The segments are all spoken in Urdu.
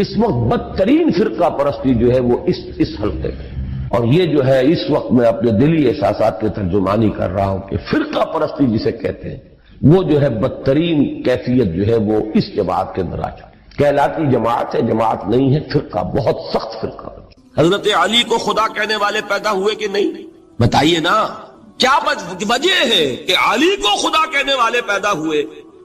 اس وقت بدترین فرقہ پرستی جو ہے وہ اس حلقے میں، اور یہ جو ہے اس وقت میں اپنے دلی احساسات کی ترجمانی کر رہا ہوں کہ فرقہ پرستی جسے کہتے ہیں وہ جو ہے بدترین کیفیت جو ہے وہ اس جماعت کے اندر آ چکی، کہلاتی جماعت ہے، جماعت نہیں ہے، فرقہ، بہت سخت فرقہ۔ حضرت علی کو خدا کہنے والے پیدا ہوئے کہ نہیں؟ بتائیے نا، کیا وجہ ہے کہ علی کو خدا کہنے والے پیدا ہوئے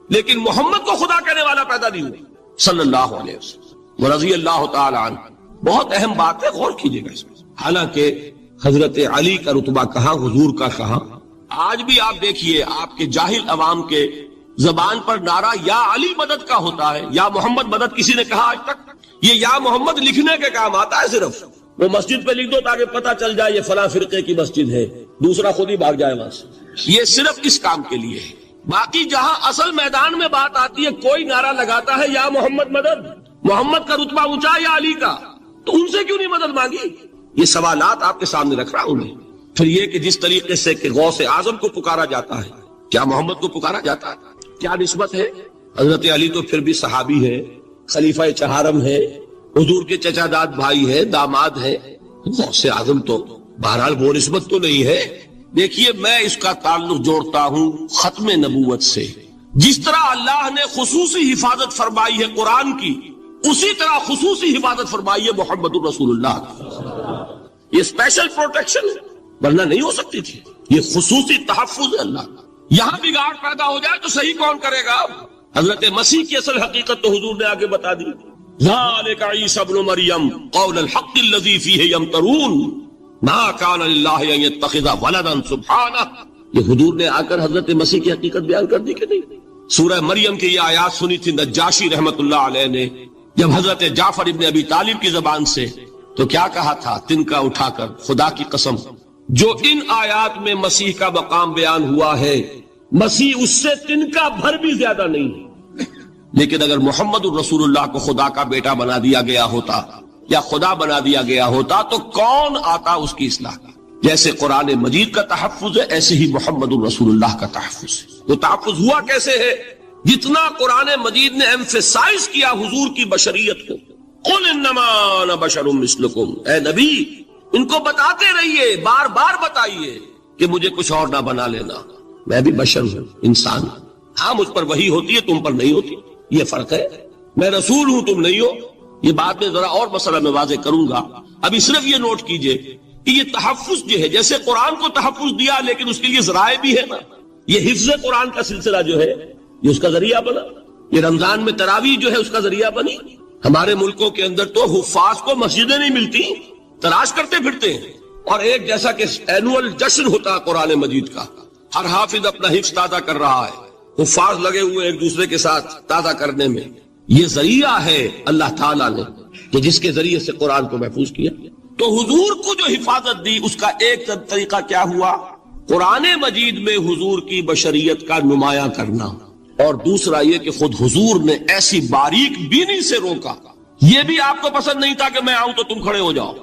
لیکن محمد کو خدا کہنے والا پیدا نہیں ہوا صلی اللہ علیہ وسلم ورضی اللہ تعالی عنہ؟ بہت اہم بات ہے، غور کیجئے گا اس میں۔ حالانکہ حضرت علی کا رتبہ کہاں، حضور کا کہاں؟ آج بھی آپ دیکھیے آپ کے جاہل عوام کے زبان پر نعرہ یا علی مدد کا ہوتا ہے، یا محمد مدد کسی نے کہا آج تک؟ یہ یا محمد لکھنے کے کام آتا ہے، صرف وہ مسجد پہ لکھ دو تاکہ پتہ چل جائے یہ فلاں فرقے کی مسجد ہے، دوسرا خود ہی بھاگ جائے وہاں سے۔ یہ صرف اس کام کے لیے ہے۔ باقی جہاں اصل میدان میں بات آتی ہے، کوئی نعرہ لگاتا ہے یا محمد مدد، محمد کا رتبہ اونچا یا علی کا، تو ان سے کیوں نہیں مدد مانگی؟ یہ سوالات آپ کے سامنے رکھ رہا ہوں میں۔ پھر یہ کہ جس طریقے سے کہ غوث اعظم کو پکارا جاتا ہے، کیا محمد کو پکارا جاتا ہے؟ کیا نسبت ہے؟ حضرت علی تو پھر بھی صحابی ہے، خلیفہ چہارم ہے، حضور کے چچا داد بھائی ہے، داماد ہے، غوث اعظم تو بہرحال وہ نسبت تو نہیں ہے۔ دیکھیے میں اس کا تعلق جوڑتا ہوں ختم نبوت سے۔ جس طرح اللہ نے خصوصی حفاظت فرمائی ہے قرآن کی، اسی طرح خصوصی حفاظت فرمائی ہے محمد الرسول اللہ کی۔ یہ اسپیشل پروٹیکشن ہے، ورنہ نہیں ہو سکتی تھی۔ یہ خصوصی تحفظ ہے اللہ کا۔ یہاں بگاڑ پیدا ہو جائے تو صحیح کون کرے گا؟ حضرت مسیح کی اصل حقیقت تو حضور نے آگے بتا دی۔ ذالک عیسی ابن مریم قول الحق الذی فیہ یمترون ما کان للہ ان یتخذ ولدا سبحانہ۔ یہ حضور نے آ کر حضرت مسیح کی حقیقت بیان کر دی کہ نہیں؟ سورہ مریم کی یہ آیات سنی تھی نجاشی رحمت اللہ علیہ نے جب حضرت جعفر ابن ابی طالب کی زبان سے، تو کیا کہا تھا تنکا اٹھا کر، خدا کی قسم جو ان آیات میں مسیح کا مقام بیان ہوا ہے، مسیح اس سے تنکا بھر بھی زیادہ نہیں ہے۔ لیکن اگر محمد الرسول اللہ کو خدا کا بیٹا بنا دیا گیا ہوتا یا خدا بنا دیا گیا ہوتا تو کون آتا اس کی اصلاح کا؟ جیسے قرآن مجید کا تحفظ ہے ایسے ہی محمد الرسول اللہ کا تحفظ ہے۔ وہ تحفظ ہوا کیسے ہے؟ جتنا قرآن مجید نے ایمفیسائز کیا حضور کی بشریت کو، قل انما انا بشر مثلکم، اے نبی ان کو بتاتے رہیے، بار بار بتائیے کہ مجھے کچھ اور نہ بنا لینا، میں بھی بشر ہوں، انسان ہوں۔ ہاں مجھ پر وحی ہوتی ہے، تم پر نہیں ہوتی، یہ فرق ہے۔ میں رسول ہوں، تم نہیں ہو۔ یہ بات میں ذرا اور مسئلہ میں واضح کروں گا، ابھی صرف یہ نوٹ کیجئے کہ یہ تحفظ جو ہے، جیسے قرآن کو تحفظ دیا لیکن اس کے لیے ذرائع بھی ہے نا۔ یہ حفظ قرآن کا سلسلہ جو ہے یہ اس کا ذریعہ بنا، یہ رمضان میں تراویح جو ہے اس کا ذریعہ بنی۔ ہمارے ملکوں کے اندر تو حفاظ کو مسجدیں نہیں ملتی، تلاش کرتے پھرتے ہیں، اور ایک جیسا کہ اینول جشن ہوتا ہے قرآن مجید کا، ہر حافظ اپنا حفظ تازہ کر رہا ہے، حفاظ لگے ہوئے ایک دوسرے کے ساتھ تازہ کرنے میں۔ یہ ذریعہ ہے اللہ تعالیٰ نے کہ جس کے ذریعے سے قرآن کو محفوظ کیا۔ تو حضور کو جو حفاظت دی اس کا ایک طریقہ کیا ہوا؟ قرآن مجید میں حضور کی بشریت کا نمایاں کرنا، اور دوسرا یہ کہ خود حضور نے ایسی باریک بینی سے روکا۔ یہ بھی آپ کو پسند نہیں تھا کہ میں آؤں تو تم کھڑے ہو جاؤ،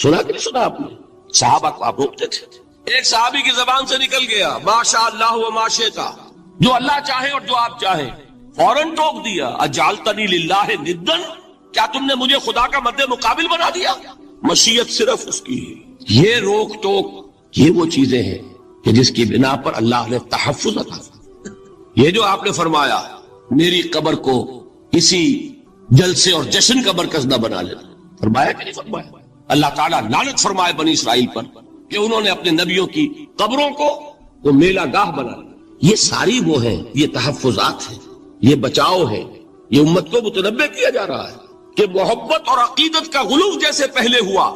سنا کہ نہیں سنا آپ نے؟ صحابہ کو آپ روکتے تھے۔ ایک صحابی کی زبان سے نکل گیا ما شاء اللہ و ما شئت، جو اللہ چاہے اور جو آپ چاہیں، فوراً ٹوک دیا اجعلتنی للہ ندا، کیا تم نے مجھے خدا کا مد مقابل بنا دیا؟ مشیت صرف اس کی ہے۔ یہ روک ٹوک یہ وہ چیزیں ہیں کہ جس کی بنا پر اللہ نے تحفظ عطا فرمایا۔ یہ جو آپ نے فرمایا میری قبر کو اسی جلسے اور جشن کا مرکز نہ بنا لینا، فرمایا کہ نہیں فرمایا؟ اللہ تعالیٰ لعنت فرمائے بنی اسرائیل پر کہ انہوں نے اپنے نبیوں کی قبروں کو وہ میلہ گاہ بنا لیا۔ یہ ساری وہ ہیں، یہ تحفظات ہیں، یہ بچاؤ ہے، یہ امت کو متنبہ کیا جا رہا ہے کہ محبت اور عقیدت کا غلو جیسے پہلے ہوا،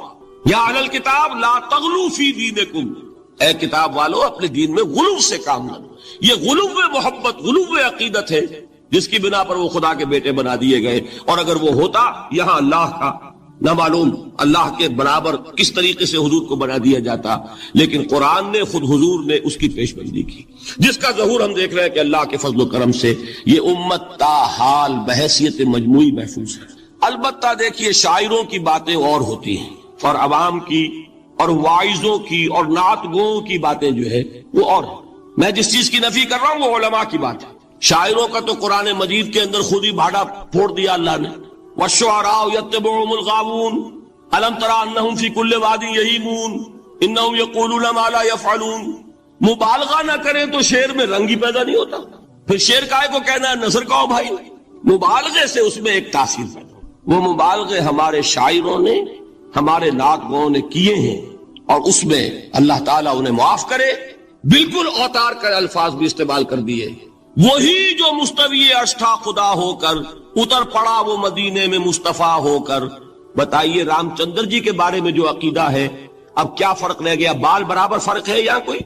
یا اہل الکتاب لا تغلو فی دینکم، اے کتاب والو اپنے دین میں غلو سے کام نہ لو۔ یہ غلو محبت، غلو عقیدت ہے جس کی بنا پر وہ خدا کے بیٹے بنا دیے گئے، اور اگر وہ ہوتا یہاں اللہ کا نہ معلوم اللہ کے برابر کس طریقے سے حضور کو بنا دیا جاتا، لیکن قرآن نے خود حضور نے اس کی پیش بندی کی، جس کا ظہور ہم دیکھ رہے ہیں کہ اللہ کے فضل و کرم سے یہ امت تا حال بحیثیت مجموعی محفوظ ہے۔ البتہ دیکھیے شاعروں کی باتیں اور ہوتی ہیں، اور عوام کی اور واعظوں کی اور نعت گوؤں کی باتیں جو ہے وہ اور ہیں۔ میں جس چیز کی نفی کر رہا ہوں وہ علماء کی بات ہے۔ شاعروں کا تو قرآن مجید کے اندر خود ہی بھاڑا پھوڑ دیا اللہ نے، والشعراء يتبعهم الغاوون الم تر انهم في كل واد يهيمون انهم يقولون ما لا يفعلون. مبالغہ نہ کریں تو شعر میں رنگ ہی پیدا نہیں ہوتا. پھر شعر کائے کو کہنا ہے نثر کہو بھائی. مبالغے سے اس میں ایک تاثیر پیدا. وہ مبالغے ہمارے شاعروں نے ہمارے نعت گاؤں نے کیے ہیں اور اس میں اللہ تعالیٰ انہیں معاف کرے بالکل اوتار کر الفاظ بھی استعمال کر دیے. وہی جو مستوی عرش تھا خدا ہو کر اتر پڑا وہ مدینے میں مصطفیٰ ہو کر. بتائیے رام چندر جی کے بارے میں جو عقیدہ ہے اب کیا فرق رہ گیا؟ بال برابر فرق ہے یا کوئی؟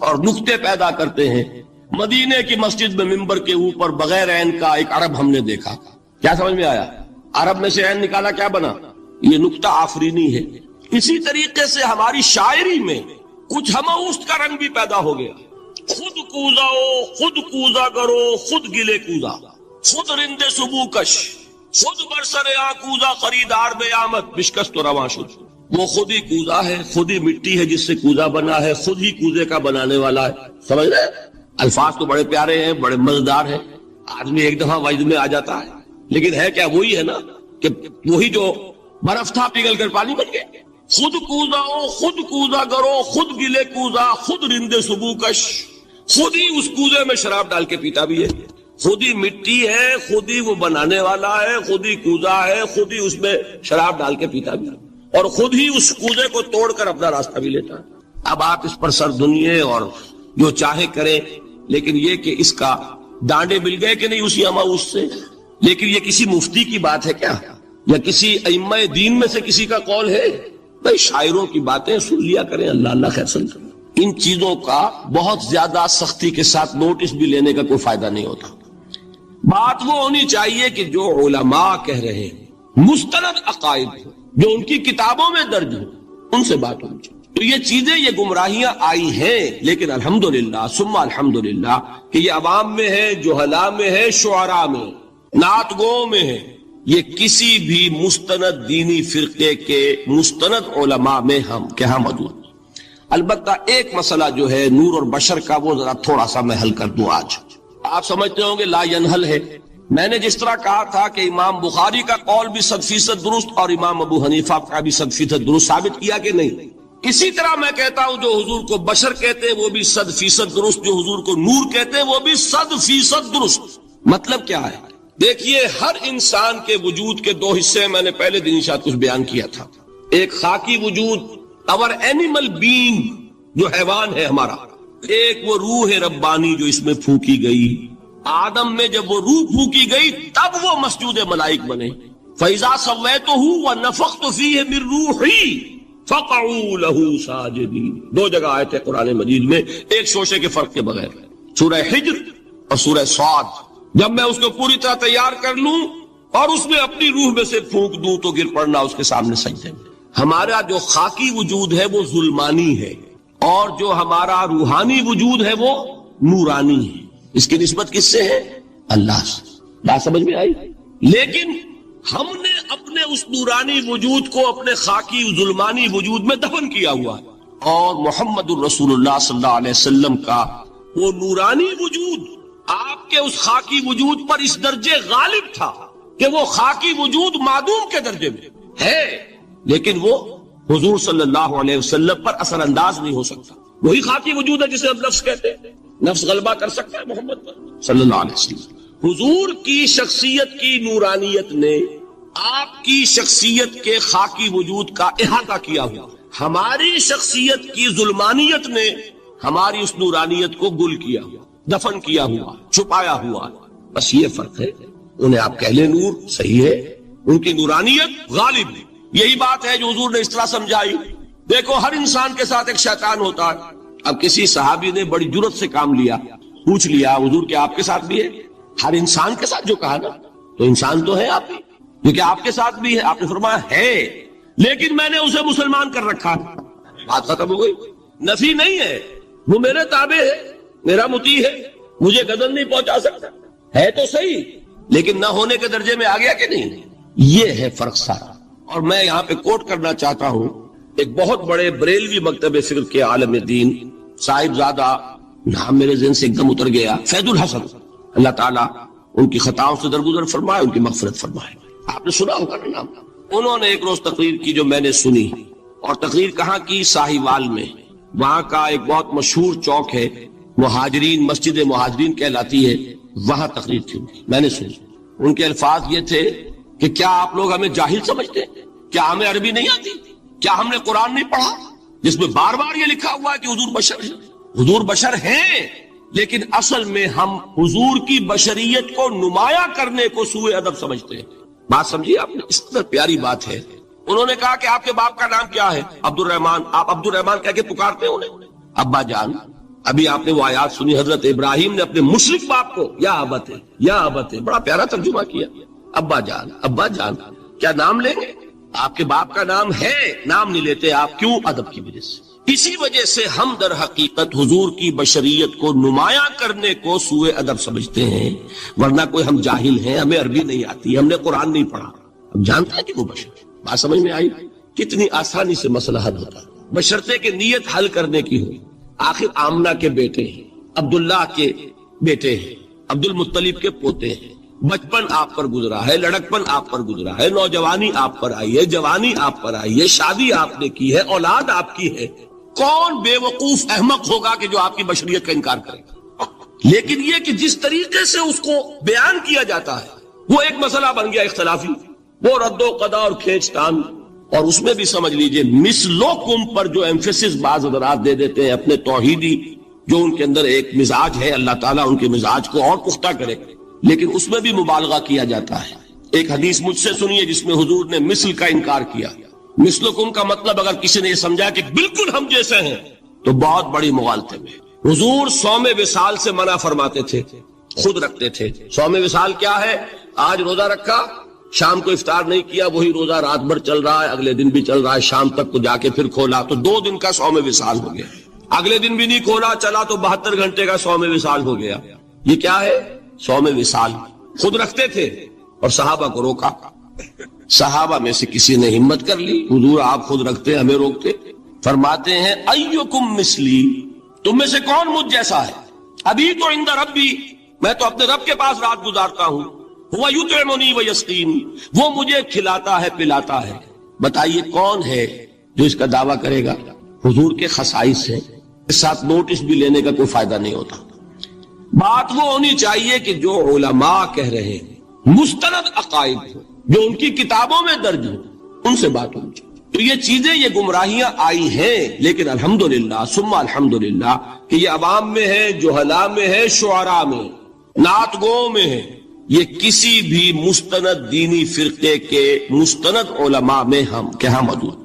اور نقطے پیدا کرتے ہیں. مدینے کی مسجد میں ممبر کے اوپر بغیر عین کا ایک عرب ہم نے دیکھا. کیا سمجھ میں آیا؟ عرب میں سے عین نکالا کیا بنا؟ یہ نقطہ آفرینی ہے. اسی طریقے سے ہماری شاعری میں کچھ ہماؤست کا رنگ بھی پیدا ہو گیا. خود کوزاؤ خود کوزا کرو خود گلے کوزا خود رند صبو کش خود برسر کوزا خریدار بے آمد بشکست و رواں شد. وہ خود ہی کوزا ہے، خود ہی مٹی ہے جس سے کوزا بنا ہے، خود ہی کوزے کا بنانے والا ہے. سمجھ رہے؟ الفاظ تو بڑے پیارے ہیں، بڑے مزیدار ہیں، آدمی ایک دفعہ وجد میں آ جاتا ہے. لیکن ہے کیا؟ وہی ہے نا کہ وہی جو برف تھا پگھل کر پانی بن گیا. خود کوزاؤ خود کوزا کرو خود گلے کوزا خود رند صبو کش. خود ہی اس کوزے میں شراب ڈال کے پیتا بھی ہے، خود ہی مٹی ہے، خود ہی وہ بنانے والا ہے، خود ہی کوزا ہے، خود ہی اس میں شراب ڈال کے پیتا بھی ہے اور خود ہی اس کوزے کو توڑ کر اپنا راستہ بھی لیتا ہے. اب آپ اس پر سر دنیے اور جو چاہے کریں، لیکن یہ کہ اس کا ڈانڈے مل گئے کہ نہیں اسی ہماؤس سے. لیکن یہ کسی مفتی کی بات ہے کیا؟ یا کسی ائمہ دین میں سے کسی کا قول ہے؟ بھائی شاعروں کی باتیں سن لیا کریں. اللہ اللہ خیر سن کریں. ان چیزوں کا بہت زیادہ سختی کے ساتھ نوٹس بھی لینے کا کوئی فائدہ نہیں ہوتا. بات وہ ہونی چاہیے کہ جو علماء کہہ رہے ہیں مستند عقائد جو ان کی کتابوں میں درج ہو ان سے بات ہونی چاہیے. تو یہ چیزیں یہ گمراہیاں آئی ہیں، لیکن الحمدللہ ثم الحمدللہ کہ یہ عوام میں ہے، جہلاء میں ہے، شعراء میں، نعت گو میں ہے. یہ کسی بھی مستند دینی فرقے کے مستند علماء میں ہم کہاں موجود. البتہ ایک مسئلہ جو ہے نور اور بشر کا وہ ذرا تھوڑا سا میں حل کر دوں. آج آپ سمجھتے ہوں گے لا ینحل ہے. میں نے جس طرح کہا تھا کہ امام بخاری کا قول بھی 100% درست اور امام ابو حنیفہ کا بھی 100% درست ثابت کیا کہ نہیں، اسی طرح میں کہتا ہوں جو حضور کو بشر کہتے ہیں وہ بھی 100% درست، جو حضور کو نور کہتے ہیں وہ بھی 100% درست. مطلب کیا ہے؟ دیکھیے ہر انسان کے وجود کے دو حصے میں نے پہلے دن شاید کچھ بیان کیا تھا. ایک خاکی وجود اور اینیمل بینگ جو حیوان ہے ہمارا، ایک وہ روح ربانی جو اس میں پھونکی گئی. آدم میں جب وہ روح پھونکی گئی تب وہ مسجود ملائک بنے. فَإِذَا سَوَّيْتُهُ وَنَفَخْتُ فِيهِ مِن رُوحِي فَقَعُوا لَهُ سَاجِدِينَ. دو جگہ آئے تھے قرآن مجید میں ایک شوشے کے فرق کے بغیر، سورہ حجر اور سورہ صاد. جب میں اس کو پوری طرح تیار کر لوں اور اس میں اپنی روح میں سے پھونک دوں تو گر پڑنا اس کے سامنے سجدے میں. ہمارا جو خاکی وجود ہے وہ ظلمانی ہے اور جو ہمارا روحانی وجود ہے وہ نورانی ہے. اس کی نسبت کس سے ہے؟ اللہ سے. بات سمجھ میں آئی؟ لیکن ہم نے اپنے اس نورانی وجود کو اپنے خاکی ظلمانی وجود میں دفن کیا ہوا ہے اور محمد الرسول اللہ صلی اللہ علیہ وسلم کا وہ نورانی وجود آپ کے اس خاکی وجود پر اس درجے غالب تھا کہ وہ خاکی وجود معدوم کے درجے میں ہے، لیکن وہ حضور صلی اللہ علیہ وسلم پر اثر انداز نہیں ہو سکتا. وہی خاکی وجود ہے جسے ہم نفس کہتے ہیں. نفس غلبہ کر سکتا ہے محمد پر صلی اللہ علیہ وسلم. حضور کی شخصیت کی نورانیت نے آپ کی شخصیت کے خاکی وجود کا احاطہ کیا ہوا. ہماری شخصیت کی ظلمانیت نے ہماری اس نورانیت کو گل کیا ہوا، دفن کیا ہوا، چھپایا ہوا. بس یہ فرق ہے. انہیں آپ کہہ لیں نور، صحیح ہے، ان کی نورانیت غالب ہے. یہی بات ہے جو حضور نے اس طرح سمجھائی. دیکھو ہر انسان کے ساتھ ایک شیطان ہوتا ہے. اب کسی صحابی نے بڑی جرت سے کام لیا، پوچھ لیا حضور کیا آپ کے ساتھ بھی ہے؟ ہر انسان کے ساتھ جو کہا نا، تو انسان تو ہے آپ بھی، جو کہ آپ کے ساتھ بھی ہے. آپ نے فرمایا ہے، لیکن میں نے اسے مسلمان کر رکھا. بات ختم ہو گئی. نفی نہیں ہے، وہ میرے تابع ہے، میرا مطیع ہے، مجھے غضب نہیں پہنچا سکتا. ہے تو صحیح، لیکن نہ ہونے کے درجے میں آ گیا کہ نہیں. یہ ہے فرق سارا. اور میں یہاں پہ کوٹ کرنا چاہتا ہوں ایک بہت بڑے بریلوی مکتب فکر کے عالم دین صاحب زادہ، نام میرے ذہن سے ایک دم اتر گیا، فیض الحسن، اللہ تعالیٰ ان کی خطاؤں سے درگزر فرمائے، ان کی مغفرت فرمائے. آپ نے سنا ہوگا نا نام. انہوں نے ایک روز تقریر کی جو میں نے سنی, اور تقریر کہاں کی؟ ساہیوال میں. وہاں کا ایک بہت مشہور چوک ہے, مہاجرین, مسجد مہاجرین کہلاتی ہے, وہاں تقریر تھی ان کی, میں نے سنی. ان کے الفاظ یہ تھے کہ کیا آپ لوگ ہمیں جاہل سمجھتے ہیں؟ کیا ہمیں عربی نہیں آتی؟ کیا ہم نے قرآن نہیں پڑھا جس میں بار بار یہ لکھا ہوا ہے کہ حضور بشر ہیں؟ حضور بشر ہیں, لیکن اصل میں ہم حضور کی بشریت کو نمایاں کرنے کو سوء ادب سمجھتے ہیں. بات سمجھیے آپ نے, اس قدر پیاری بات ہے. انہوں نے کہا کہ آپ کے باپ کا نام کیا ہے؟ عبد الرحمان. آپ عبد الرحمان کہہ کے پکارتے ہیں انہیں؟ ابا جان. ابھی آپ نے وہ آیات سنی, حضرت ابراہیم نے اپنے مشرک باپ کو یا ابت ہے, یا ابت ہے, بڑا پیارا ترجمہ کیا, ابا جان, ابا جان. کیا نام لیں گے؟ آپ کے باپ کا نام ہے, نام نہیں لیتے آپ. کیوں؟ ادب کی وجہ سے. اسی وجہ سے ہم در حقیقت حضور کی بشریت کو نمایاں کرنے کو سوء ادب سمجھتے ہیں, ورنہ کوئی ہم جاہل ہیں, ہمیں عربی نہیں آتی, ہم نے قرآن نہیں پڑھا, ہم جانتے ہیں کہ وہ بشر. بات سمجھ میں آئی؟ کتنی آسانی سے مسئلہ حل ہوتا, بشرطے کہ نیت حل کرنے کی ہو. آخر آمنہ کے بیٹے ہیں, عبداللہ کے بیٹے ہیں, عبد المطلب کے پوتے ہیں. بچپن آپ پر گزرا ہے, لڑکپن آپ پر گزرا ہے, نوجوانی آپ پر آئی ہے, جوانی آپ پر آئی ہے, شادی آپ نے کی ہے, اولاد آپ کی ہے. کون بے وقوف احمق ہوگا کہ جو آپ کی بشریت کا انکار کرے گا؟ لیکن یہ کہ جس طریقے سے اس کو بیان کیا جاتا ہے وہ ایک مسئلہ بن گیا اختلافی, وہ رد و قضا اور کھینچ تان. اور اس میں بھی سمجھ لیجئے مثلکم پر جو ایمفیسس بعض حضرات دے دیتے ہیں اپنے توحیدی, جو ان کے اندر ایک مزاج ہے, اللہ تعالیٰ ان کے مزاج کو اور پختہ کرے, لیکن اس میں بھی مبالغہ کیا جاتا ہے. ایک حدیث مجھ سے سنیے جس میں حضور نے مثل کا انکار کیا. مثلکم کا مطلب اگر کسی نے یہ سمجھا کہ بالکل ہم جیسے ہیں تو بہت بڑی مغالطے میں. حضور صوم وصال سے منع فرماتے تھے, خود رکھتے تھے. صوم وصال کیا ہے؟ آج روزہ رکھا, شام کو افطار نہیں کیا, وہی روزہ رات بھر چل رہا ہے, اگلے دن بھی چل رہا ہے, شام تک کو جا کے پھر کھولا تو 2 دن کا صوم وصال ہو گیا. اگلے دن بھی نہیں کھولا, چلا تو 72 گھنٹے کا صوم وصال ہو گیا. یہ کیا ہے؟ صوم وصال. خود رکھتے تھے اور صحابہ کو روکا. صحابہ میں سے کسی نے ہمت کر لی, حضور آپ خود رکھتے ہمیں روکتے. فرماتے ہیں ایکم مثلی, تم میں سے کون مجھ جیسا ہے؟ ابھی تو عند ربی, میں تو اپنے رب کے پاس رات گزارتا ہوں. وہ یطعمنی ویسقین, وہ مجھے کھلاتا ہے پلاتا ہے. بتائیے کون ہے جو اس کا دعویٰ کرے گا؟ حضور کے خصائص ہیں, اس ساتھ نوٹس بھی لینے کا کوئی فائدہ نہیں ہوتا. بات وہ ہونی چاہیے کہ جو علماء کہہ رہے ہیں, مستند عقائد ہو, جو ان کی کتابوں میں درج ہو, ان سے بات ہونی چاہیے. تو یہ چیزیں, یہ گمراہیاں آئی ہیں, لیکن الحمدللہ ثم الحمدللہ کہ یہ عوام میں ہے, جہلاء میں ہے, شعراء میں, نعت گو میں ہے. یہ کسی بھی مستند دینی فرقے کے مستند علماء میں ہم کہاں موجود.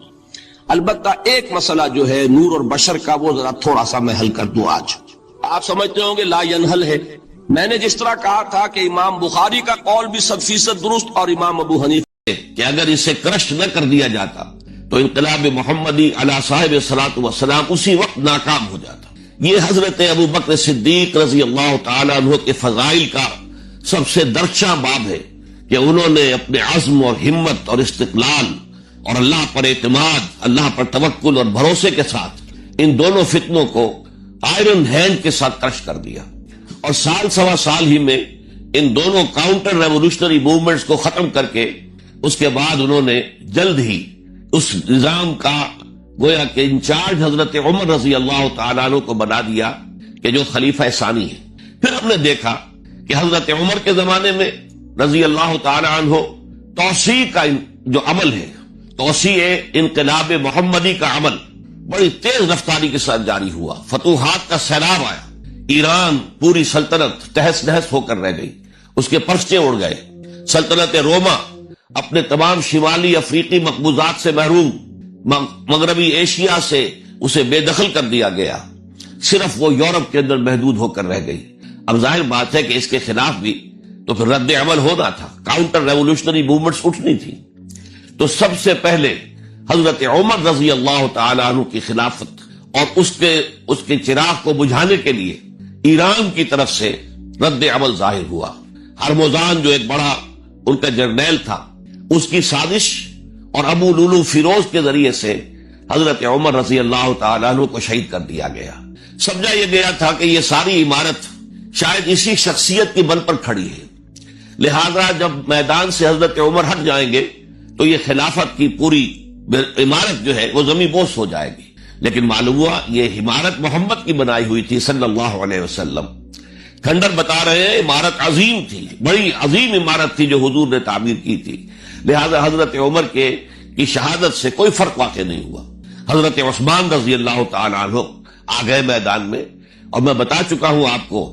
البتہ ایک مسئلہ جو ہے نور اور بشر کا, وہ ذرا تھوڑا سا میں حل کر دوں. آج آپ سمجھتے ہوں گے لا ینحل ہے. میں نے جس طرح کہا تھا کہ امام بخاری کا قول بھی 100% درست, اور امام ابو حنیفہ کہ اگر اسے کرش نہ کر دیا جاتا تو انقلاب محمدی علی صاحب الصلاۃ والسلام اسی وقت ناکام ہو جاتا. یہ حضرت ابو بکر صدیق رضی اللہ تعالیٰ عنہ کے فضائل کا سب سے درخشاں باب ہے کہ انہوں نے اپنے عزم اور ہمت اور استقلال اور اللہ پر اعتماد, اللہ پر توکل اور بھروسے کے ساتھ ان دونوں فتنوں کو آئرن ہینڈ کے ساتھ کرش کر دیا. اور سال سوا سال ہی میں ان دونوں کاؤنٹر ریولوشنری موومنٹس کو ختم کر کے اس کے بعد انہوں نے جلد ہی اس نظام کا گویا کہ انچارج حضرت عمر رضی اللہ تعالیٰ عنہ کو بنا دیا کہ جو خلیفہ ثانی ہے. پھر ہم نے دیکھا کہ حضرت عمر کے زمانے میں رضی اللہ تعالیٰ عنہ توسیع کا جو عمل ہے, توسیع انقلاب محمدی کا عمل بڑی تیز رفتاری کے ساتھ جاری ہوا. فتوحات کا سیلاب آیا, ایران پوری سلطنت تہس نہس ہو کر رہ گئی, اس کے پرچے اڑ گئے. سلطنت روما اپنے تمام شمالی افریقی مقبوضات سے محروم, مغربی ایشیا سے اسے بے دخل کر دیا گیا, صرف وہ یورپ کے اندر محدود ہو کر رہ گئی. اب ظاہر بات ہے کہ اس کے خلاف بھی تو پھر رد عمل ہونا تھا, کاؤنٹر ریولوشنری موومنٹس اٹھنی تھی. تو سب سے پہلے حضرت عمر رضی اللہ تعالیٰ عنہ کی خلافت اور اس کے چراغ کو بجھانے کے لیے ایران کی طرف سے رد عمل ظاہر ہوا. ہرموزان جو ایک بڑا ان کا جرنیل تھا, اس کی سازش اور ابو لولو فیروز کے ذریعے سے حضرت عمر رضی اللہ تعالیٰ عنہ کو شہید کر دیا گیا. سمجھا یہ گیا تھا کہ یہ ساری عمارت شاید اسی شخصیت کی بل پر کھڑی ہے. لہذا جب میدان سے حضرت عمر ہٹ جائیں گے تو یہ خلافت کی پوری عمارت جو ہے وہ زمین بوس ہو جائے گی. لیکن معلوم ہوا یہ عمارت محمد کی بنائی ہوئی تھی صلی اللہ علیہ وسلم. کھنڈر بتا رہے ہیں عمارت عظیم تھی، بڑی عظیم عمارت تھی جو حضور نے تعمیر کی تھی. لہذا حضرت عمر کی شہادت سے کوئی فرق واقع نہیں ہوا. حضرت عثمان رضی اللہ تعالیٰ عنہ آ گئے میدان میں، اور میں بتا چکا ہوں آپ کو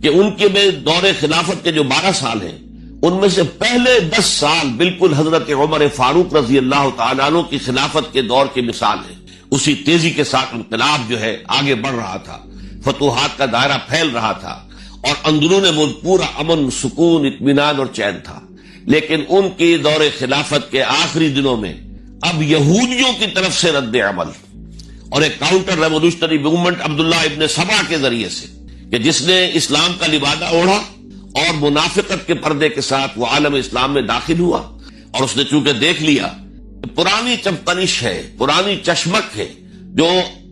کہ ان کے میں دور خلافت کے جو 12 سال ہیں ان میں سے پہلے 10 سال بالکل حضرت عمر فاروق رضی اللہ تعالیٰ عنہ کی خلافت کے دور کی مثال ہے. اسی تیزی کے ساتھ انقلاب جو ہے آگے بڑھ رہا تھا، فتوحات کا دائرہ پھیل رہا تھا، اور اندرون ملک پورا امن، سکون، اطمینان اور چین تھا. لیکن ان کی دور خلافت کے آخری دنوں میں اب یہودیوں کی طرف سے رد عمل اور ایک کاؤنٹر ریولوشنری موومنٹ عبداللہ ابن سبا کے ذریعے سے، کہ جس نے اسلام کا لبادہ اوڑھا اور منافقت کے پردے کے ساتھ وہ عالم اسلام میں داخل ہوا. اور اس نے چونکہ دیکھ لیا پرانی چمکنش ہے، پرانی چشمک ہے جو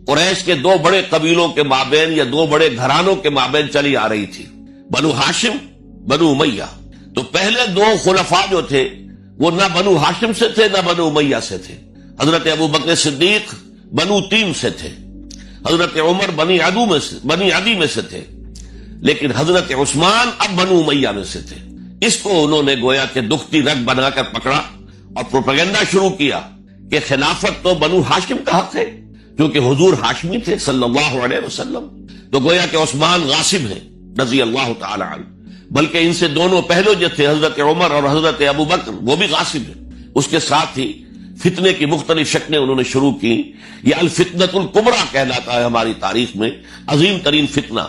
قریش کے 2 بڑے قبیلوں کے مابین یا 2 بڑے گھرانوں کے مابین چلی آ رہی تھی، بنو ہاشم، بنو امیہ. تو پہلے 2 خلفاء جو تھے وہ نہ بنو ہاشم سے تھے نہ بنو امیہ سے تھے. حضرت ابو بکر صدیق بنو تیم سے تھے، حضرت عمر بنی عدی میں سے تھے، لیکن حضرت عثمان اب بنو امیہ میں سے تھے. اس کو انہوں نے گویا کہ دکھتی رگ بنا کر پکڑا اور پروپیگنڈا شروع کیا کہ خلافت تو بنو ہاشم کا حق ہے، کیونکہ حضور ہاشمی تھے صلی اللہ علیہ وسلم. تو گویا کہ عثمان غاصب ہیں رضی اللہ تعالی عنہ، بلکہ ان سے دونوں پہلو جو تھے حضرت عمر اور حضرت ابو بکر وہ بھی غاصب ہیں. اس کے ساتھ ہی فتنے کی مختلف شکلیں انہوں نے شروع کی. یہ الفتنۃ الکبریٰ کہلاتا ہے ہماری تاریخ میں، عظیم ترین فتنہ،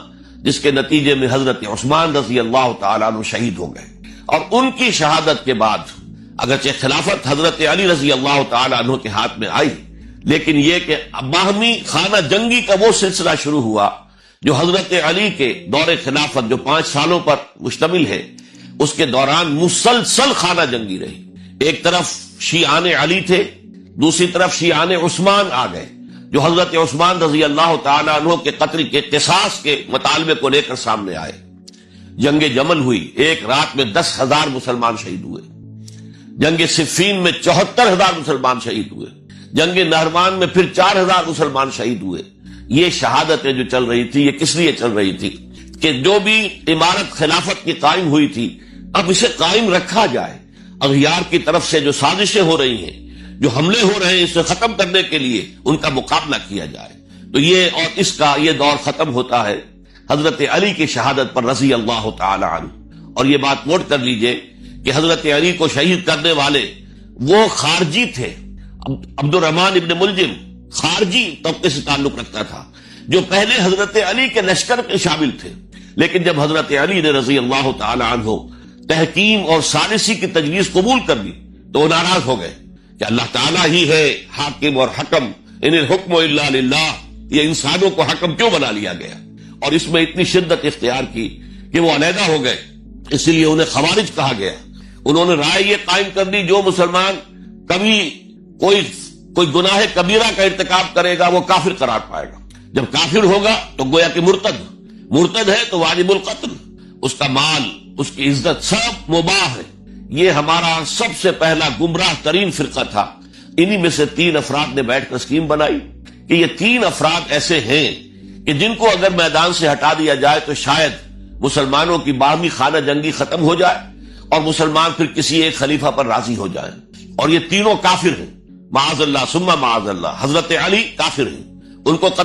جس کے نتیجے میں حضرت عثمان رضی اللہ تعالیٰ عنہ شہید ہو گئے. اور ان کی شہادت کے بعد اگرچہ خلافت حضرت علی رضی اللہ تعالیٰ عنہ کے ہاتھ میں آئی، لیکن یہ کہ باہمی خانہ جنگی کا وہ سلسلہ شروع ہوا جو حضرت علی کے دور خلافت جو 5 سالوں پر مشتمل ہے اس کے دوران مسلسل خانہ جنگی رہی. ایک طرف شیعان علی تھے، دوسری طرف شیعان عثمان آ گئے جو حضرت عثمان رضی اللہ تعالیٰ عنہ کے قتل کے قصاص کے مطالبے کو لے کر سامنے آئے. جنگ جمل ہوئی، ایک رات میں 10,000 مسلمان شہید ہوئے. جنگ صفین میں 74,000 مسلمان شہید ہوئے. جنگ نہروان میں پھر 4,000 مسلمان شہید ہوئے. یہ شہادتیں جو چل رہی تھی یہ کس لیے چل رہی تھی کہ جو بھی عمارت خلافت کی قائم ہوئی تھی اب اسے قائم رکھا جائے. اغیار کی طرف سے جو سازشیں ہو رہی ہیں، جو حملے ہو رہے ہیں، اسے ختم کرنے کے لیے ان کا مقابلہ کیا جائے. تو یہ اور اس کا یہ دور ختم ہوتا ہے حضرت علی کی شہادت پر رضی اللہ تعالی عنہ. اور یہ بات نوٹ کر لیجئے کہ حضرت علی کو شہید کرنے والے وہ خارجی تھے. عبد الرحمن ابن ملجم خارجی طبقے سے تعلق رکھتا تھا جو پہلے حضرت علی کے لشکر میں شامل تھے، لیکن جب حضرت علی نے رضی اللہ تعالی عنہ تحکیم اور ثالثی کی تجویز قبول کر لی تو وہ ناراض ہو گئے کہ اللہ تعالیٰ ہی ہے حاکم اور حکم، ان الحکم الا للہ. یہ انسانوں کو حکم کیوں بنا لیا گیا؟ اور اس میں اتنی شدت اختیار کی کہ وہ علیحدہ ہو گئے. اس لیے انہیں خوارج کہا گیا. انہوں نے رائے یہ قائم کر دی جو مسلمان کبھی کوئی گناہ کبیرہ کا ارتکاب کرے گا وہ کافر قرار پائے گا. جب کافر ہوگا تو گویا کہ مرتد ہے تو واجب القتل، اس کا مال، اس کی عزت سب مباح ہے. یہ ہمارا سب سے پہلا گمراہ ترین فرقہ تھا. انہی میں سے 3 افراد نے بیٹھ کر اسکیم بنائی کہ یہ 3 افراد ایسے ہیں کہ جن کو اگر میدان سے ہٹا دیا جائے تو شاید مسلمانوں کی باہمی خانہ جنگی ختم ہو جائے اور مسلمان پھر کسی ایک خلیفہ پر راضی ہو جائیں. اور یہ تینوں کافر ہیں، معاذ اللہ ثم معاذ اللہ. حضرت علی کافر ہیں، ان کو قتل